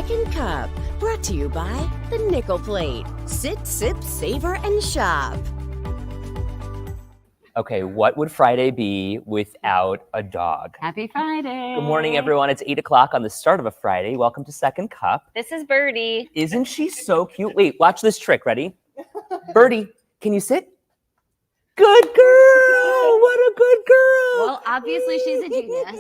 Second Cup, brought to you by the Nickel Plate. Sit, sip, savor, and shop. Okay, what would Friday be without a dog? Happy Friday. Good morning, everyone. It's 8 o'clock on the start of a Friday. Welcome to Second Cup. This is Birdie. Isn't she so cute? Wait, watch this trick. Ready? Birdie, can you sit? Good girl. What a good girl. Well, obviously she's a genius.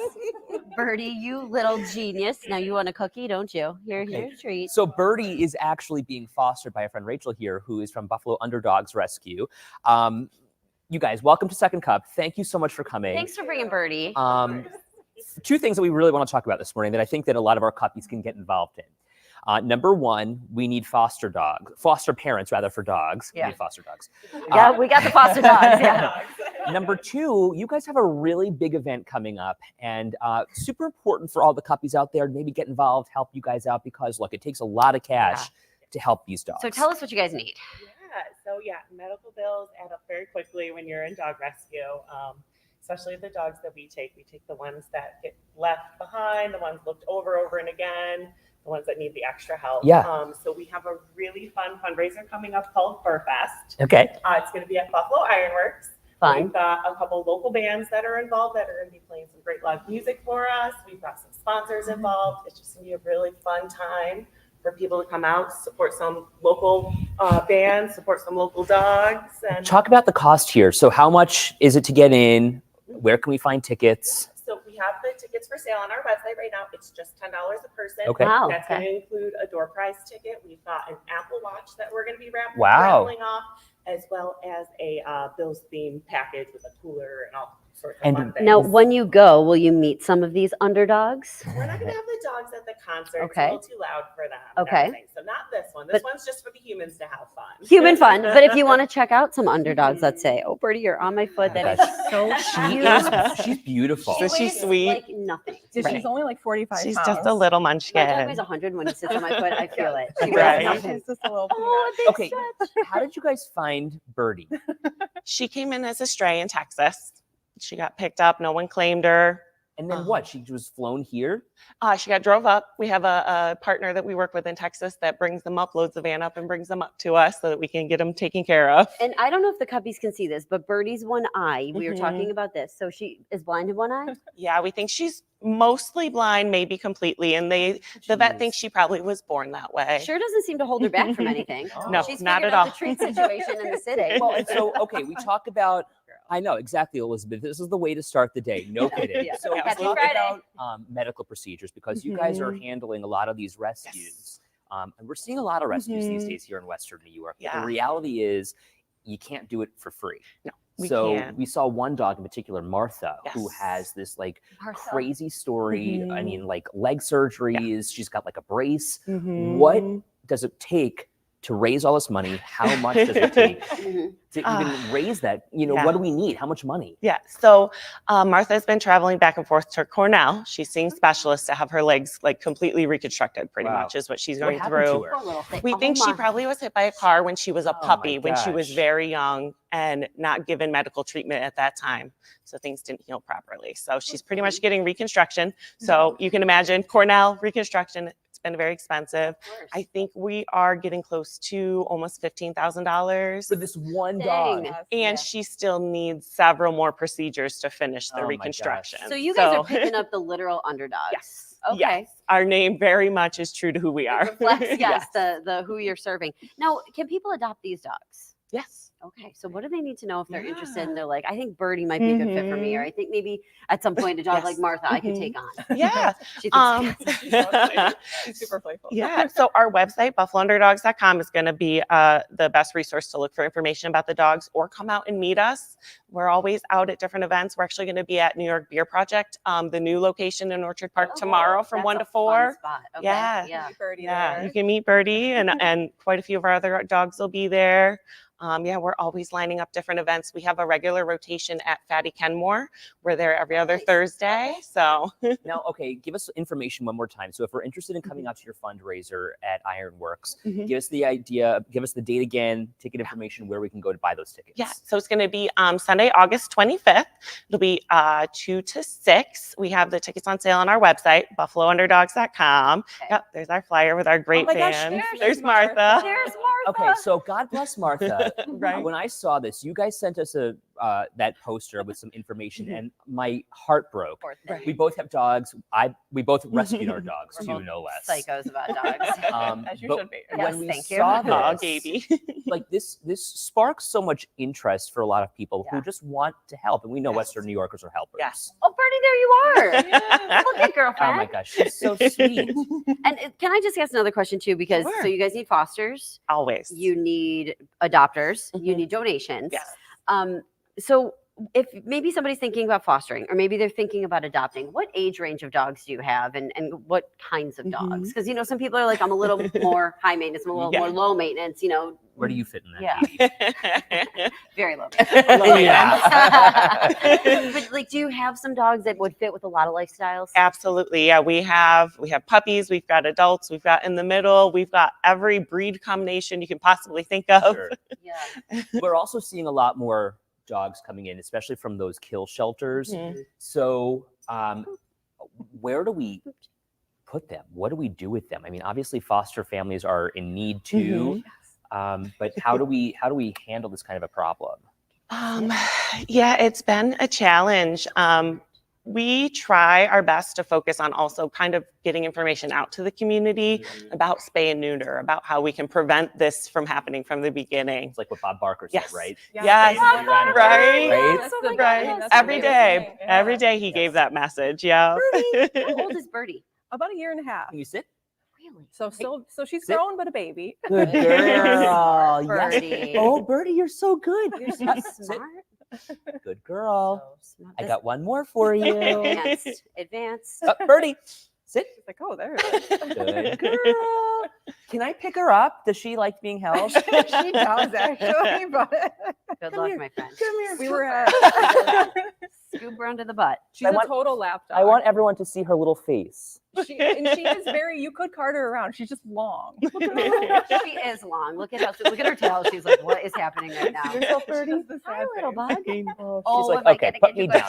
Birdie, you little genius. Now you want a cookie, don't you? Here's your treat. So Birdie is actually being fostered by a friend, Rachel, here, who is from Buffalo Underdogs Rescue. You guys, welcome to Second Cup. Thank you so much for coming. Thanks for bringing Birdie. Two things that we really want to talk about this morning that I think that a lot of our cuppies can get involved in. Number one, we need foster parents rather for dogs. Yeah. We need foster dogs. Yeah, we got the foster dogs. Yeah. Number two, you guys have a really big event coming up, and super important for all the cuppies out there to maybe get involved, help you guys out, because look, it takes a lot of cash to help these dogs. So tell us what you guys need. Medical bills add up very quickly when you're in dog rescue, especially the dogs that we take. We take the ones that get left behind, the ones looked over and again, the ones that need the extra help. Yeah. So we have a really fun fundraiser coming up called Fur Fest. Okay. It's going to be at Buffalo Ironworks. Fun. We've got a couple local bands that are involved that are going to be playing some great live music for us. We've got some sponsors involved. It's just going to be a really fun time for people to come out, support some local bands, support some local dogs. And Talk about the cost here. So how much is it to get in? Where can we find tickets? So we have the tickets for sale on our website right now. It's just $10 a person. Okay. Wow. That's going to include a door prize ticket. We've got an Apple Watch that we're going to be Wow. raffling off, as well as a Bills theme package with a cooler and all sorts of And fun things. Now, when you go, will you meet some of these underdogs? We're not going to have the dogs at the concert. Okay. It's a little too loud for them. and Okay. everything. So not this one. This one's just for the humans to have fun. Human fun. But if you want to check out some underdogs, let's say, oh, Birdie, you're on my foot. That is so cute. She's beautiful. So she's weighs sweet. Like nothing. So she's only like 45 She's pounds. just a little My dog munchkin. weighs 100 when he sits on my foot. I feel it. She weighs Right. nothing. She's just a little Oh, peanut. a big Okay, stretch. how did you guys find Birdie? She came in as a stray in Texas. She got picked up. No one claimed her. And then what? She was flown here? She got drove up. We have a partner that we work with in Texas that brings them up, loads the van up, and brings them up to us so that we can get them taken care of. And I don't know if the cuppies can see this, but Birdie's one eye. We were Mhm. talking about this. So she is blind in one eye? Yeah, we think she's mostly blind, maybe completely, and the vet thinks she probably was born that way. Sure doesn't seem to hold her back from anything. No, She's not figured at out all. the treat situation in the city. Well, and so, okay, we talk about, I know, exactly, Elizabeth. This is the way to start the day. No kidding. Yeah. So we Happy talk Friday. about medical procedures because you guys are handling a lot of these rescues. And we're seeing a lot of rescues these days here in Western New York. But Yeah. the reality is you can't do it for free. No, we So can't. we saw one dog in particular, Martha, who Yes. has this like Martha. crazy story. I Mhm. mean, like leg surgeries. She's got like a brace. Mhm. What does it take to raise all this money? How much does it take Mhm. to even raise that? yeah. What do we need? How much money? Yeah. So Martha's been traveling back and forth to Cornell. She's seeing specialists to have her legs like completely reconstructed, pretty Wow. much is what she's What going happened to through. her? Poor little thing. We Oh think she my. probably was hit by a car when she was a Oh my puppy, when she was gosh. very young and not given medical treatment at that time. So things didn't heal properly. So she's pretty much getting reconstruction. So you can imagine Cornell reconstruction. It's been very expensive. Of course. I think we are getting close to almost $15,000. For this one Dang. dog. Yes, And yeah. she still needs several more procedures to finish the Oh my reconstruction. gosh. So you guys are picking up the literal underdogs. Yes. Okay. Yes. Our name very much is true to who we are. It reflects, yes, the who you're serving. Now, can people adopt these dogs? Yes. Okay, so what do they need to know if they're interested? And Yeah. they're like, I think Birdie might be a good fit for me, or I think maybe at some point a dog like Yes. Martha I could Mhm. take on. Yeah. She thinks She's super playful. Yeah. So our website, buffalounderdog's.com, is going to be the best resource to look for information about the dogs, or come out and meet us. We're always out at different events. We're actually going to be at New York Beer Project, the new location in Orchard Park Oh, tomorrow from that's 1 a to fun 4. spot. Okay, Yeah. yeah. Birdie Yeah, there. you can meet Birdie and quite a few of our other dogs will be there. Yeah, we're we're always lining up different events. We have a regular rotation at Fatty Kenmore. We're there every other Thursday. So Now, okay, give us information one more time. So if we're interested in coming out to your fundraiser at Ironworks, give us the idea, give us the date again, ticket information, where we can go to buy those tickets. yeah, so it's going to be Sunday, August 25th. It'll be 2 to 6. We have the tickets on sale on our website, buffalounderdogs.com. Okay. Yep, there's our flyer with our great my gosh, band. there's There's Martha. There's Martha. Okay, so God bless Martha. Right. When I saw this, you guys sent us a that poster with some information, and my heart broke. Poor thing. We both have dogs. We both rescued our dogs We're too, both no less. Psychos about dogs. As you but should be. Yes, when we thank you. saw Oh, this, Gaby. like this sparks so much interest for a lot of people Yeah. who just want to help, and we know Yes. Western New Yorkers are helpers. Yes. Oh, Bertie, there you are. Look at Oh girlfriend. my gosh, she's so sweet. And can I just ask another question too? Because Sure. so you guys need fosters, Always. you need adopters, you Mhm. need donations. Yes. So if maybe somebody's thinking about fostering, or maybe they're thinking about adopting, what age range of dogs do you have, and what kinds of dogs? Because some people are like, I'm a little more high maintenance, I'm a little Yeah. more low maintenance. Where do you fit in that? Yeah. Katie? Very low. Yeah. But like, do you have some dogs that would fit with a lot of lifestyles? Absolutely. Yeah, we have puppies, we've got adults, we've got in the middle, we've got every breed combination you can possibly think of. Sure. Yeah. We're also seeing a lot more dogs coming in, especially from those kill shelters. Mhm. So, where do we put them? What do we do with them? I mean, obviously, foster families are in need too, but how do we handle this kind of a problem? Yeah, it's been a challenge. We try our best to focus on also kind of getting information out to the community about spay and neuter, about how we can prevent this from happening from the beginning. It's like what Bob Barker Yes. said, right? Yes, Spay and neuter animals, right? right? That's Oh my the God, best. that's Every amazing. day, Yeah. every day he gave that message. Yeah. How old is Birdie? About a year and a half. Can you sit? Really? So she's Sit. grown, but a baby. Good girl. Yes. Birdie. Oh, Birdie, you're so good. You're so Sit. smart. Good girl. So smart. I This- got one more for you. advanced. Advanced. Birdie, sit. She's like, oh, there it is. Good girl. Can I pick her up? Does she like being held? She does actually, but Good Come luck, here. my friend. Come here. we were at. Scoop her under the butt. She's I a want- total lap dog. I want everyone to see her little face. She is very. You could cart her around. She's just long. Look at her. She is long. Look at her tail. She's like, what is happening right now? Yourself, Birdie. Hi, little bug. She's Oh, like, am I okay, gonna put get you me by down.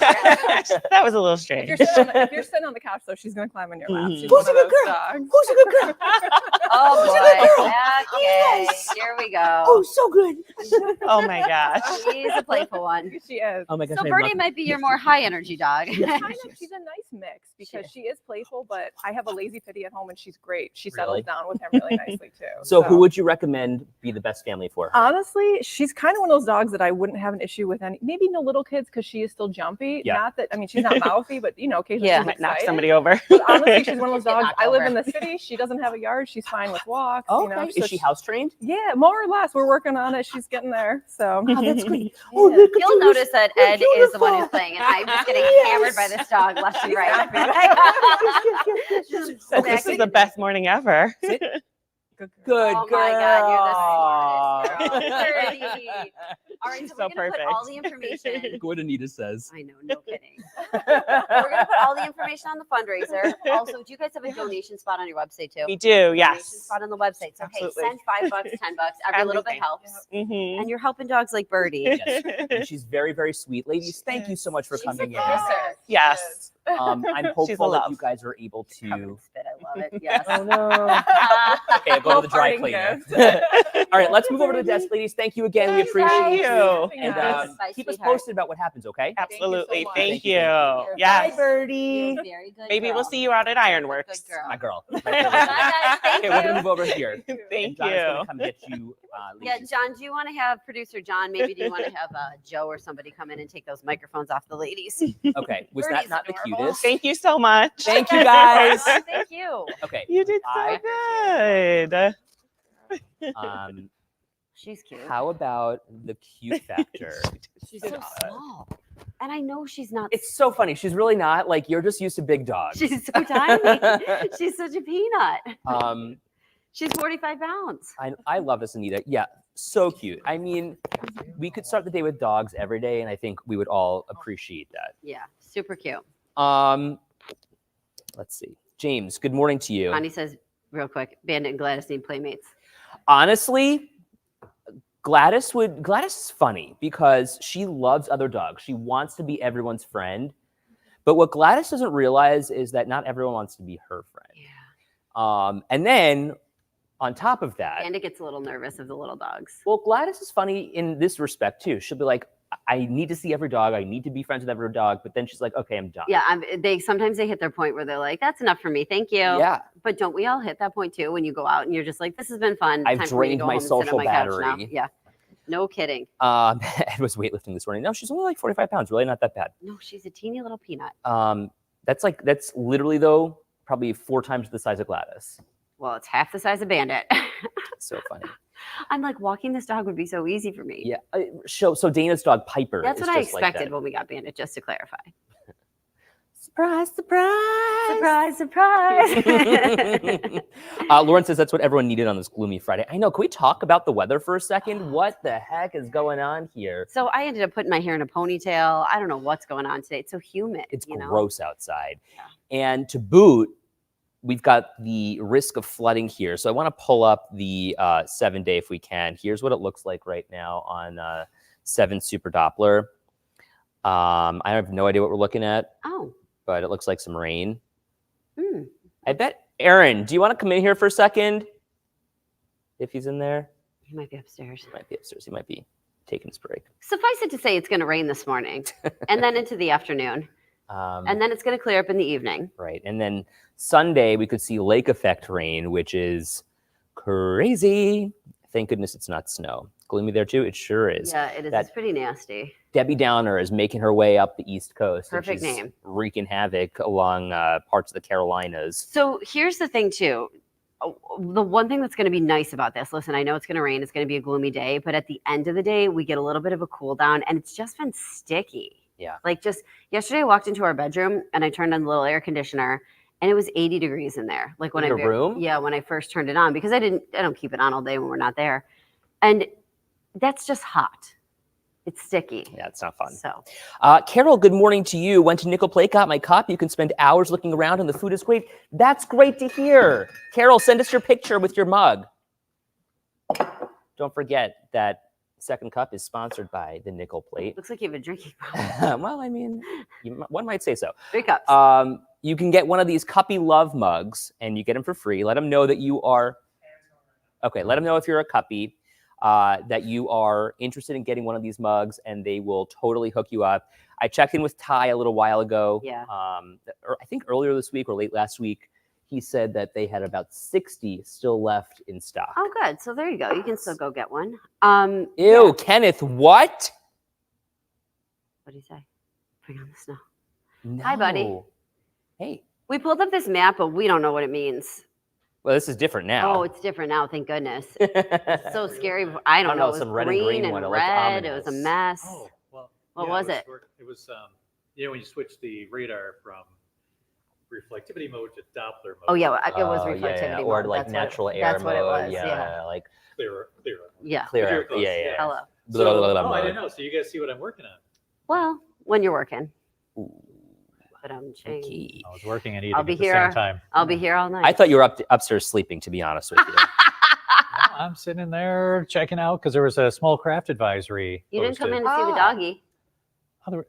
the That was a little If strange. you're, if you're sitting on the couch, though, she's gonna climb on your lap. Mhm. She's Who's one a of good those girl? dogs. Who's a good girl? Oh Who's a good boy. girl? Okay. Yes. Here we go. Oh, so good. Oh my gosh. She's a playful one. She is. Oh my gosh. So I Birdie love- might be your more high energy dog. She's she's a nice mix because she is playful, but I have a lazy pity at home and she's great. She settles Really? down with him really nicely too. So who would you recommend be the best family for her? Honestly, she's kind of one of those dogs that I wouldn't have an issue with any. Maybe no little kids because she is still jumpy. Yeah. Not that she's not mouthy, but occasionally Yeah. she's Might knock excited. somebody over. But honestly, she's one of those Get dogs. knocked I live over. in the city. She doesn't have a yard. She's fine with walks. Okay. So Is she house trained? Yeah, more or less. We're working on it. She's getting there. So Oh, that's great. Yeah. Oh, look at You'll you. notice that You're Ed is the one who's beautiful. playing, and I'm just getting hammered by this dog left and right. So this is the best morning ever. good. Good Oh girl. my God, you're the smartest girl. Birdie. All right, so So we're gonna put all the perfect. information. Look what Anita says. I know, no kidding. We're gonna put all the information on the fundraiser. Also, do you guys have a donation spot on your website too? We do, Donation yes. spot on the website. So Absolutely. hey, send $5, $10. Every little bit Everything. helps. Mhm. And you're helping dogs like Birdie. Yes. And she's very, very sweet. Ladies, thank you so much for She's coming a in. kisser. Yes. I'm She's a hopeful that love. you guys are able Covered in to. spit. I love it. Yes. Oh no. Okay, I'll go to the dry Parting cleaner. gift. All right, let's move over to the desk, ladies. Thank you again. We Thanks, appreciate guys. you. And Yes. Bye, keep us sweetheart. posted about what happens, okay? Absolutely. much. Thank Thank you, you. thank you. Yes. Bye, Birdie. Very good. Maybe girl. we'll see you out at Ironworks. Good girl. My girl. My Bye, girl. guys. Thank Okay, we're gonna you. move over here. And Thank John's gonna you. come get you. Yeah, ladies. John, do you want to have producer John? Maybe do you want to have Joe or somebody come in and take those microphones off the ladies? Okay, was Birdie's that not the adorable. cutest? Thank you so much. Thank you, guys. Oh, thank you. Okay. You did so good. She's cute. How about the cute factor? She's so small. And I know she's not. It's so funny. She's really not. Like, you're just used to big dogs. She's so tiny. She's such a peanut. She's 45 pounds. I love this, Anita. Yeah, so cute. I mean, we could start the day with dogs every day, and I think we would all appreciate that. Yeah, super cute. Let's see. James, good morning to you. Connie says, real quick, Bandit and Gladys need playmates. Honestly, Gladys is funny because she loves other dogs. She wants to be everyone's friend. But what Gladys doesn't realize is that not everyone wants to be her friend. Yeah. And then on top of that, Bandit gets a little nervous of the little dogs. well, Gladys is funny in this respect too. She'll be like, I need to see every dog. I need to be friends with every dog. But then she's like, okay, I'm done. Yeah, sometimes they hit their point where they're like, that's enough for me. Thank you. Yeah. But don't we all hit that point too when you go out and you're just like, this has been fun. I've Time for me to drained go my home and sit on social my couch now. battery. Yeah. No kidding. Ed was weightlifting this morning. No, she's only like 45 pounds. Really not that bad. No, she's a teeny little peanut. That's literally though, probably 4 times the size of Gladys. Well, it's half the size of Bandit. So funny. I'm like, walking this dog would be so easy for me. Yeah. So Dana's dog Piper. That's is what I just like expected that. when we got Bandit, just to clarify. Surprise, surprise. Surprise, surprise. Lauren says that's what everyone needed on this gloomy Friday. I know. Can we talk about the weather for a second? What the heck is going on here? So I ended up putting my hair in a ponytail. I don't know what's going on today. It's so humid. It's you know? gross outside. Yeah. And to boot, we've got the risk of flooding here. So I want to pull up the 7-day if we can. Here's what it looks like right now on 7 Super Doppler. I have no idea what we're looking at. Oh. But it looks like some rain. Mm. I bet, Aaron, do you want to come in here for a second? If he's in there? He might be upstairs. He might be upstairs. He might be taking his break. Suffice it to say, it's going to rain this morning and then into the afternoon. And then it's going to clear up in the evening. Right. And then Sunday, we could see lake effect rain, which is crazy. Thank goodness it's not snow. Gloomy there too? It sure is. Yeah, it is. It's pretty nasty. Debbie Downer is making her way up the East Coast. Perfect which is name. Wreaking havoc along parts of the Carolinas. So here's the thing, too. The one thing that's going to be nice about this, listen, I know it's going to rain. It's going to be a gloomy day. But at the end of the day, we get a little bit of a cool down. And it's just been sticky. Yeah. Like just yesterday, I walked into our bedroom and I turned on the little air conditioner. And it was 80 degrees in there. Like when in your room? Yeah, when I first turned it on. Because I don't keep it on all day when we're not there. And that's just hot. It's sticky. Yeah, it's not fun. So, Carol, good morning to you. Went to Nickel Plate, got my cup. You can spend hours looking around and the food is great. That's great to hear. Carol, send us your picture with your mug. Don't forget that second cup is sponsored by the Nickel Plate. looks like you have a drinking problem. Well, I mean, one might say so. 3 cups. You can get one of these Cuppy Love mugs and you get them for free. Let them know that you are, okay, let them know if you're a Cuppy. That you are interested in getting one of these mugs and they will totally hook you up. I checked in with Ty a little while ago. Yeah. I think earlier this week or late last week, he said that they had about 60 still left in stock. Oh, good. So there you go. You can still go get one. Ew, Yeah. Kenneth, what? What do you say? Bring on the snow. No. Hi, buddy. Hey. We pulled up this map, but we don't know what it means. Well, this is different now. Oh, it's different now. Thank goodness. It's so scary. I don't know. It was some red and green green and one. It looked red. It was a ominous. mess. Oh, well. What yeah, was it? It was, when you switch the radar from reflectivity mode to Doppler mode. Oh, yeah. It was Oh, reflectivity mode. or like That's natural what, air That's mode. what it was. Yeah, like Clearer. Yeah. clear But you're air. close, Yeah. Hello. So, Blah, blah, blah, I blah. didn't know. So you guys see what I'm working on. Well, when you're working. Ooh, But I'm changed. okay. I was working and eating I'll be at the here. same time. I'll be here all night. I thought you were upstairs sleeping, to be honest with you. No, I'm sitting there checking out because there was a small craft advisory. You didn't come in posted. to see the doggy.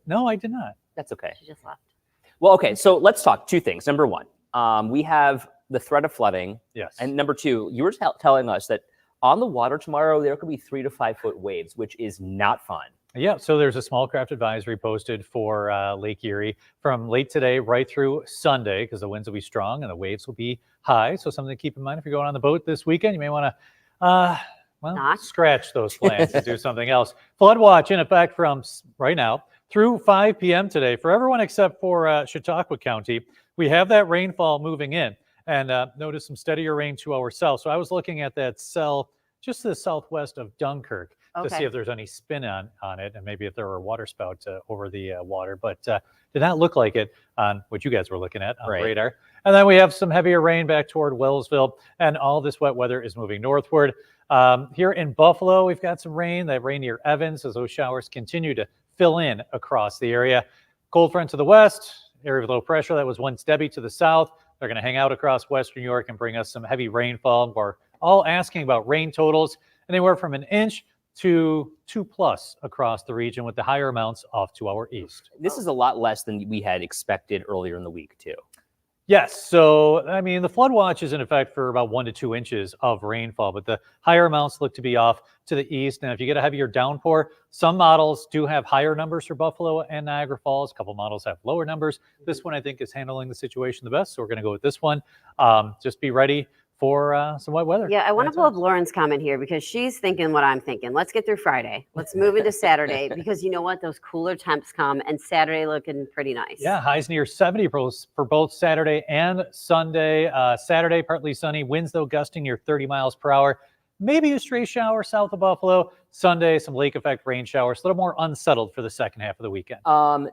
No, I did not. That's okay. She just left. Well, okay, so let's talk 2 things. Number 1, we have the threat of flooding. Yes. And number 2, you were telling us that on the water tomorrow, there could be 3 to 5 foot waves, which is not fun. Yeah, so there's a small craft advisory posted for Lake Erie from late today right through Sunday because the winds will be strong and the waves will be high. So something to keep in mind if you're going on the boat this weekend. You may want to, Not. scratch those plans and do something else. Flood watch in effect from right now through 5 p.m. today for everyone except for Chautauqua County. We have that rainfall moving in and notice some steadier rain to our south. So I was looking at that cell just to the southwest of Dunkirk. To see if there's any spin on it and maybe if there were water spouts over the water, but did not look like it on what you guys were looking at on Right. radar. And then we have some heavier rain back toward Wellsville, and all this wet weather is moving northward. Here in Buffalo, we've got some rain, that rain near Evans, as those showers continue to fill in across the area. Cold front to the west, area of low pressure that was once Debbie to the south. They're going to hang out across western New York and bring us some heavy rainfall. We're all asking about rain totals anywhere from an inch to 2+ across the region, with the higher amounts off to our east. This is a lot less than we had expected earlier in the week, too. Yes. So, I mean, the flood watch is in effect for about 1 to 2 inches of rainfall, but the higher amounts look to be off to the east. And if you get a heavier downpour, some models do have higher numbers for Buffalo and Niagara Falls. A couple models have lower numbers. This one, I think, is handling the situation the best. So we're going to go with this one. Just be ready for some wet weather. Yeah, I want to pull up Lauren's comment here because she's thinking what I'm thinking. Let's get through Friday. Let's move into Saturday because you know what? Those cooler temps come and Saturday looking pretty nice. Yeah, highs near 70 for both Saturday and Sunday. Saturday, partly sunny. Winds, though, gusting near 30 miles per hour. Maybe a stray shower south of Buffalo. Sunday, some lake effect rain showers. A little more unsettled for the second half of the weekend.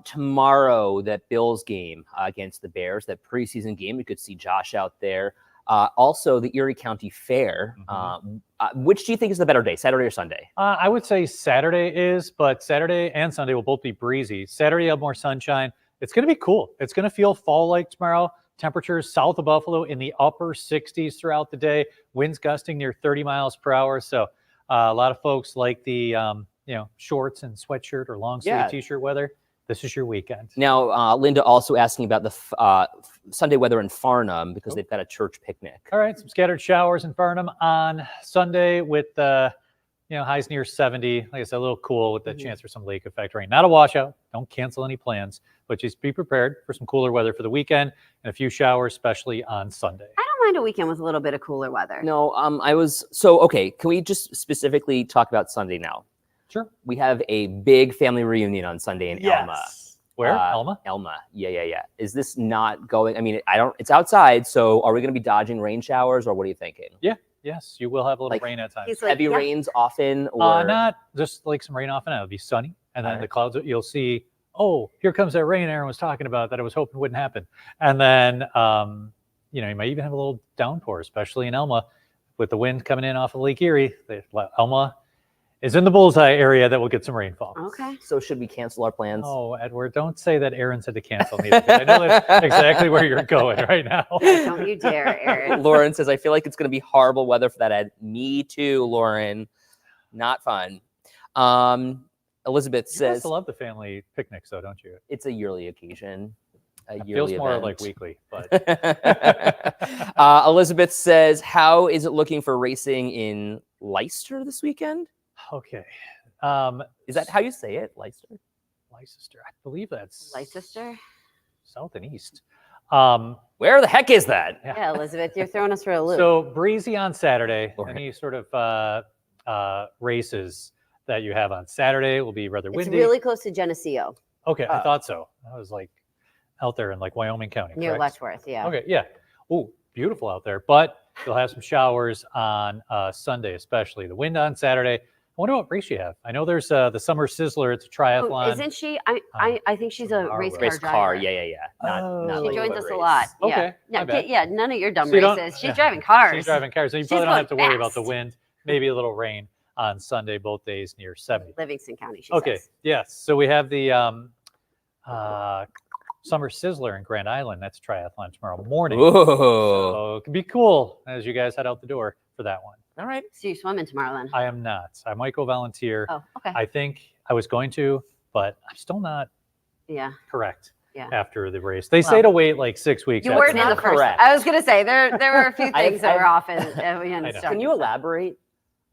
Tomorrow, that Bills game against the Bears, that preseason game, we could see Josh out there. Also, the Erie County Fair. Which do you think is the better day, Saturday or Sunday? I would say Saturday is, but Saturday and Sunday will both be breezy. Saturday, you have more sunshine. It's going to be cool. It's going to feel fall-like tomorrow. Temperatures south of Buffalo in the upper 60s throughout the day. Winds gusting near 30 miles per hour. So a lot of folks like the shorts and sweatshirt or long sleeve t-shirt weather. This is your weekend. Now, Linda also asking about the Sunday weather in Farnham because they've got a church picnic. All right, some scattered showers in Farnham on Sunday with highs near 70. Like I said, a little cool with the chance for some lake effect rain. Not a washout. Don't cancel any plans, but just be prepared for some cooler weather for the weekend and a few showers, especially on Sunday. I don't mind a weekend with a little bit of cooler weather. No, okay. Can we just specifically talk about Sunday now? Sure. We have a big family reunion on Sunday in Elma. Where? Elma? Elma. Yeah. Is this not going? I mean, it's outside. So are we going to be dodging rain showers or what are you thinking? Yeah. Yes, you will have a little rain at times. Heavy rains often? Or not just like some rain off and on. It'll be sunny. And then the clouds, you'll see, oh, here comes that rain Aaron was talking about that I was hoping wouldn't happen. And then, you might even have a little downpour, especially in Elma with the wind coming in off of Lake Erie. Elma is in the bullseye area that will get some rainfall. Okay. So should we cancel our plans? Oh, Edward, don't say that Aaron said to cancel me. I know that's exactly where you're going right now. Don't you dare, Aaron. Lauren says, I feel like it's going to be horrible weather for that, Ed. Me too, Lauren. Not fun. Elizabeth says, I love the family picnics, though, don't you? It's a yearly occasion. It feels more like weekly, but Elizabeth says, how is it looking for racing in Leicester this weekend? Okay. Is that how you say it? Leicester? Leicester. I believe that's Leicester? South and east. Where the heck is that? Yeah, Elizabeth, you're throwing us for a loop. So breezy on Saturday. Okay. Any sort of races that you have on Saturday will be rather windy. It's really close to Geneseo. Okay, I thought so. I was like out there in like Wyoming County. Near correct? Letchworth, yeah. Okay, yeah. Oh, beautiful out there. But you'll have some showers on Sunday, especially. The wind on Saturday. I wonder what race you have. I know there's the Summer Sizzler. It's a triathlon. Oh, isn't she? I think she's a race Race car car. driver. Yeah. Not She like joins a us a race. lot. Okay, Yeah. my bad. Yeah, none of your dumb So you don't- races. She's driving cars. She's driving cars. So you She's probably don't have to going worry about the fast. wind. Maybe a little rain on Sunday, both days near 70. Livingston County, she Okay, says. yes. So we have the Summer Sizzler in Grand Island. That's triathlon tomorrow morning. Whoa. So it could be cool as you guys head out the door for that one. All right. So you're swimming tomorrow then? I am not. I might go volunteer. Oh, okay. I think I was going to, but I'm still not Yeah. correct Yeah. after the race. They say to wait like 6 weeks. You after weren't in the the race. first. correct. I was gonna say there were a few things that were off in know. Can you elaborate?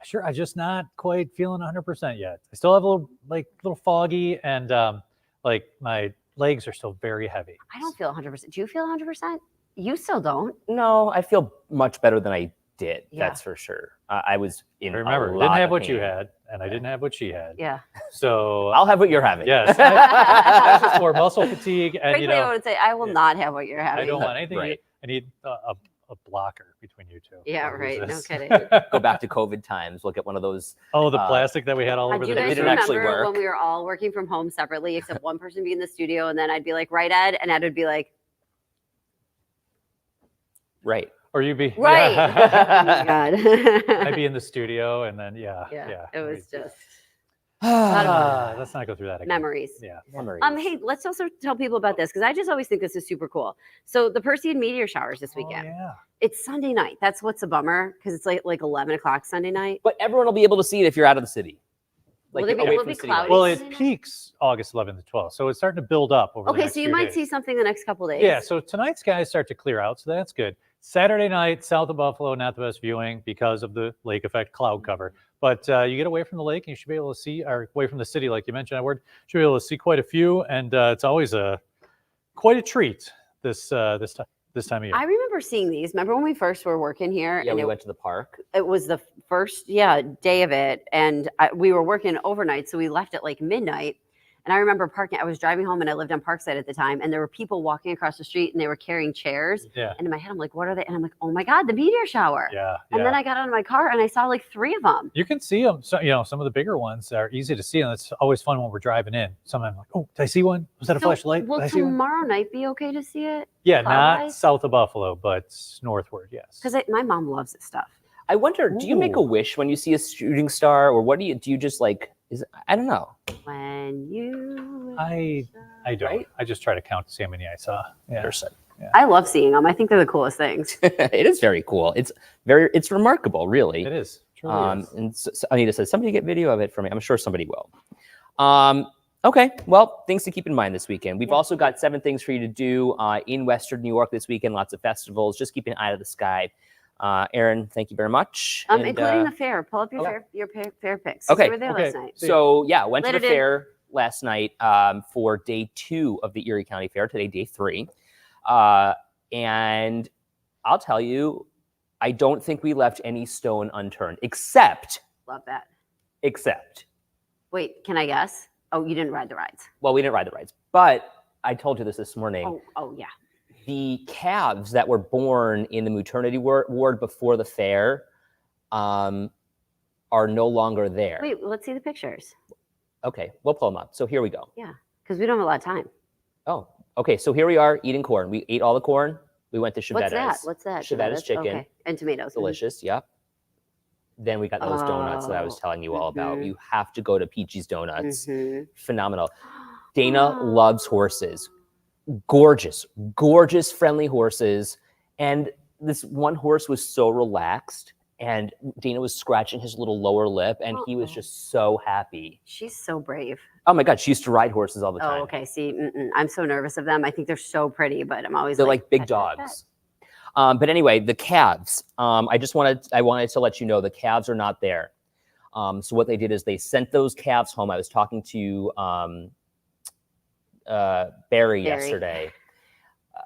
Sure, I'm just not quite feeling 100% yet. I still have a little foggy, and like my legs are still very heavy. I don't feel 100%. Do you feel 100%? You still don't. No, I feel much better than I did. Yeah. That's for sure. I was in. Remember, a didn't lot have of what you pain. had, and I didn't have what she had. Yeah. So I'll have what you're having. yes, it's just more muscle fatigue, and Frankly, I would say I will not have what you're having. I don't want anything. Right. I need a blocker between you two. Yeah, to right. No resist. kidding. Go back to COVID times. Look at one of those. Oh, the plastic that we had all over Do the you guys didn't place. actually remember work. when we were all working from home separately, except one person be in the studio, and then I'd be like, "Right, Ed," and Ed would be like, Right. Or you'd be Right. Yeah. Oh my God. I'd be in the studio, and then yeah. It was just Let's not go through that again. memories. Yeah. Memories. Hey, let's also tell people about this because I just always think this is super cool. So the Perseid meteor showers this Oh, weekend. yeah. It's Sunday night. That's what's a bummer because it's like 11 o'clock Sunday night. But everyone will be able to see it if you're out of the city. Will Like they be- away will from it the be city. cloudy? Well, Sunday it night? peaks August 11th to 12th, so it's starting to build up over the Okay, next so you few might days. see something the next couple days. Yeah, so tonight's skies start to clear out, so that's good. Saturday night, south of Buffalo, not the best viewing because of the lake effect cloud cover. But you get away from the lake, and you should be able to see, or away from the city, like you mentioned, Edward, should be able to see quite a few, and it's always quite a treat this time of year. I remember seeing these. Remember when we first were working here? Yeah, and we went to the park. it was the first day of it, and we were working overnight, so we left at like midnight. And I remember parking. I was driving home, and I lived on Parkside at the time, and there were people walking across the street, and they were carrying chairs. Yeah. And in my head, I'm like, "What are they?" And I'm like, "Oh my God, the meteor shower!" Yeah, And then I got out of my car, and I saw like 3 of them. you can see them. So, some of the bigger ones are easy to see, and it's always fun when we're driving in. Sometimes I'm like, oh, did I see one? Was that a flashlight? Will Did I see one? tomorrow night be okay to see it? Yeah, not cloud-wise? south of Buffalo, but northward, yes. Because my mom loves this stuff. I wonder, do you make a Ooh. wish when you see a shooting star, or what do you just like? I don't know. When you, I don't. Right? I just try to count to see how many I saw. Yeah. Person. I love seeing them. I think they're the coolest things. It is very cool. It's remarkable, really. It is. It truly is. And so Anita says, somebody get video of it for me. I'm sure somebody will. Okay, well, things to keep in mind this weekend. We've also got 7 things for you to do in Western New York this weekend. Lots of festivals. Just keep an eye to the sky. Aaron, thank you very much. And, Including the fair. Pull up your fair pics. Okay. You were there last night. So yeah, went to the Later, dude. fair last night for day 2 of the Erie County Fair. Today, day 3. And I'll tell you, I don't think we left any stone unturned, except. Love that. Wait, can I guess? Oh, you didn't ride the rides. Well, we didn't ride the rides, but I told you this morning. Oh yeah. The calves that were born in the maternity ward before the fair are no longer there. Wait, let's see the pictures. Okay, we'll pull them up. So here we go. Yeah, because we don't have a lot of time. Oh, okay. So here we are eating corn. We ate all the corn. We went to Chevettas. What's that? Chevettas chicken. Okay. And tomatoes. Delicious. Yep. Then we got those donuts that I was telling you all about. Mhm. You have to go to Peachy's Donuts. Mhm. Phenomenal. Dana loves horses. Gorgeous, friendly horses. And this one horse was so relaxed, and Dana was scratching his little lower lip, and he was just so happy. She's so brave. Oh my God, she used to ride horses all the time. Oh, okay. See, I'm so nervous of them. I think they're so pretty, but I'm always They're like big pet, pet, pet. dogs. But anyway, the calves. I wanted to let you know the calves are not there. So what they did is they sent those calves home. I was talking to Barry yesterday,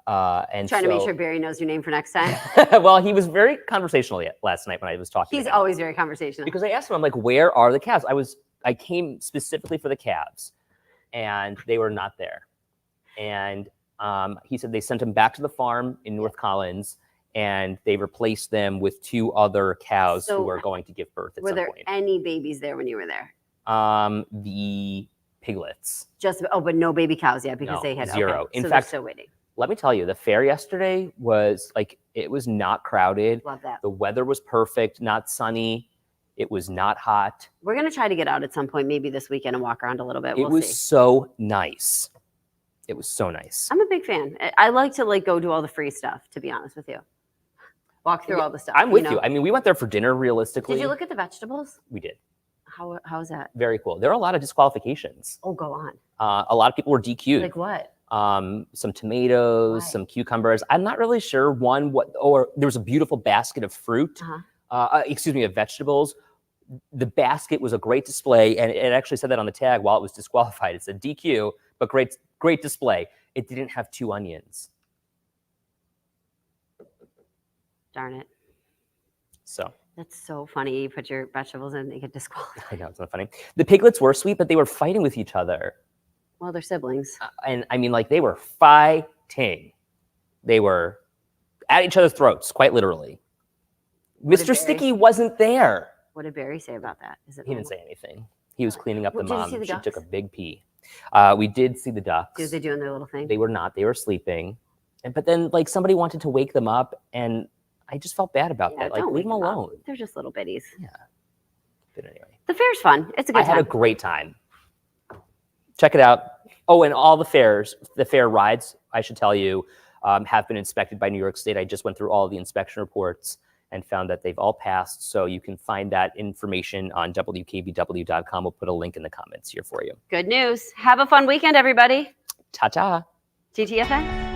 and Trying to make sure Barry knows your name for next time. well, he was very conversational last night when I was talking. He's to him. always very conversational. Because I asked him, I'm like, where are the calves? I came specifically for the calves, and they were not there. And he said they sent them back to the farm in North Collins, and they replaced them with 2 other cows So who are going to give birth at Were some there point. any babies there when you were there? The piglets. But no baby cows yet because No, they had 0. Okay, In so fact, they're still waiting. Let me tell you, the fair yesterday was it was not crowded. Love that. The weather was perfect, not sunny. It was not hot. We're gonna try to get out at some point, maybe this weekend, and walk around a little bit. It We'll was see. so nice. It was so nice. I'm a big fan. I like to go do all the free stuff. To be honest with you, walk through all the stuff. I'm with you. I mean, we went there for dinner. Realistically, Did you look at the vegetables? We did. How is that? Very cool. There are a lot of disqualifications. Oh, go on. A lot of people were DQ'd. Like what? Some tomatoes, Why? some cucumbers. I'm not really sure. There was a beautiful basket of fruit. Of vegetables. The basket was a great display, and it actually said that on the tag while it was disqualified. It said DQ, but great display. It didn't have 2 onions. Darn it. So That's so funny. You put your vegetables in, they get disqualified. I know, it's not funny. The piglets were sweet, but they were fighting with each other. Well, they're siblings. And I mean, they were fighting. They were at each other's throats, quite literally. What did Mr. Barry- Sticky wasn't there. What did Barry say about that? Is it He didn't normal? say anything. He was cleaning up Well, the did you mom. see the She took a ducks? big pee. We did see the ducks. Dude, they doing their little thing. They were not. They were sleeping. but then like somebody wanted to wake them up, and I just felt bad about Yeah, that. Like, don't leave wake them them up. alone. They're just little bitties. But anyway, The fair's fun. It's a good I had time. a great time. Check it out. Oh, and all the fair rides, I should tell you, have been inspected by New York State. I just went through all the inspection reports and found that they've all passed. So you can find that information on WKBW.com. We'll put a link in the comments here for you. Good news. Have a fun weekend, everybody. Ta-ta. TTFN.